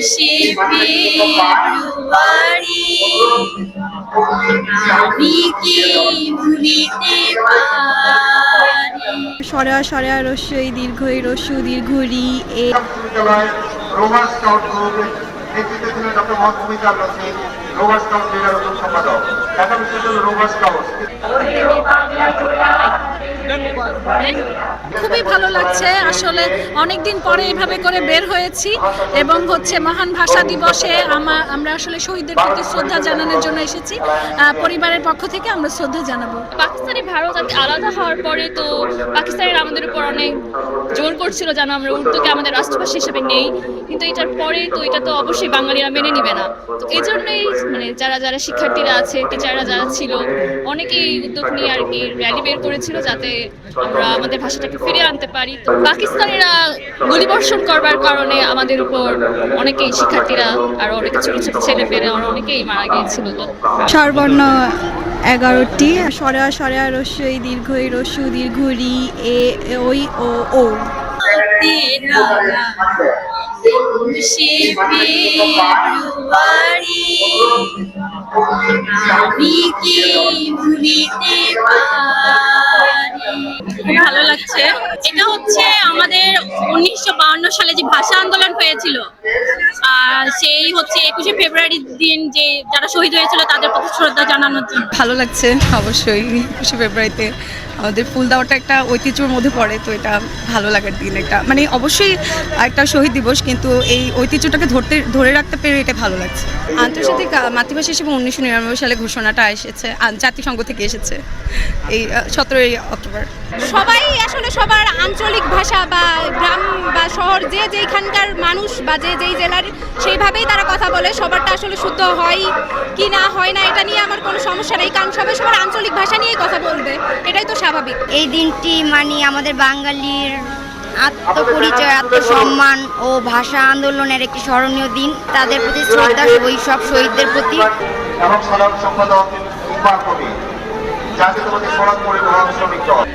একুশে ফেব্রুয়ারি আমি কি ভুলিতে পারি। সরা সরা রস্যই দীর্ঘই রস্যু দীর্ঘরি এ বিশ্ববিদ্যালয় রোভার স্কাউট গ্রুপের নেতৃত্বে ছিলেন ডক্টর মোহাম্মদ মুমিতার রশিদ, রোভার স্কাউট জেলার নতুন সম্পাদক, ঢাকা বিশ্ববিদ্যালয় রোভার স্কাউট। খুবই ভালো লাগছে আসলে অনেকদিন পরে এভাবে করে বের হয়েছি এবং মহান ভাষা দিবসে আমরা আসলে শহীদদের প্রতি শ্রদ্ধা জানানোর জন্য এসেছি। পরিবারের পক্ষ থেকে আমরা শ্রদ্ধা জানাবো। পাকিস্তানি ভারত আলাদা হওয়ার পরে তো পাকিস্তানের আমাদের উপর অনেক জোর করছিল যেন আমরা উর্দুকে আমাদের রাষ্ট্রভাষা হিসেবে নেই, কিন্তু এটার পরে তো এটা তো অবশ্যই বাঙালিরা মেনে নিবে না। তো এই জন্যই যারা যারা শিক্ষার্থীরা আছে, টিচাররা যারা ছিল, অনেকেই উদ্যোগ নিয়ে আর কি র্যালি বের করেছিল যাতে আমরা আমাদের ভাষাটাকে ফিরিয়ে আনতে পারি। তো পাকিস্তানিরা গুলিবর্ষণ করবার কারণে আমাদের উপর অনেকেই শিক্ষার্থীরা আর অনেক ছোট ছোট ছেলে পেলে অনেকেই মারা গিয়েছিল। স্বরবর্ণ 11টি, সরা সরা রস্যই দীর্ঘই রস্যু দীর্ঘরি এ ওই ও ও। একুশে ফেব্রুয়ারি আমি কি ভুলিতে পারি। ভালো লাগছে। এটা হচ্ছে আমাদের 1952 সালে যে ভাষা আন্দোলন হয়েছিল, সেই হচ্ছে 21শে ফেব্রুয়ারির দিন যে যারা শহীদ হয়েছিল তাদের প্রতি শ্রদ্ধা জানানোর জন্য। ভালো লাগছে অবশ্যই। 21শে ফেব্রুয়ারিতে আমাদের ফুল দেওয়াটা একটা ঐতিহ্যের মধ্যে পড়ে, তো এটা ভালো লাগার দিন। একটা অবশ্যই একটা শহীদ দিবস, কিন্তু এই ঐতিহ্যটাকে ধরে রাখতে পেরে এটা ভালো লাগছে। আন্তর্জাতিক মাতৃভাষা হিসেবে 1999 সালে ঘোষণাটা এসেছে, জাতিসংঘ থেকে এসেছে এই 17ই অক্টোবর। সবাই আসলে সবার আঞ্চলিক ভাষা বা গ্রাম বা শহর যে যেখানকার মানুষ বা যে যেই জেলার সেইভাবেই তারা কথা বলে। সবারটা আসলে শুদ্ধ হয় কি না হয় না এটা নিয়ে আমার কোনো সমস্যা নেই, কারণ সবাই সবার আঞ্চলিক ভাষা নিয়েই কথা বলবে, এটাই তো স্বাভাবিক। এই দিনটি আমাদের বাঙালির আত্মপরিচয়, আত্মসম্মান ও ভাষা আন্দোলনের একটি স্মরণীয় দিন। তাদের প্রতি শ্রদ্ধা ওই সব শহীদদের প্রতি। এবং সাধারণ সম্পাদক ইকবাল কবি, জাতীয়তাবাদী সড়ক পরিবহন শ্রমিক দল।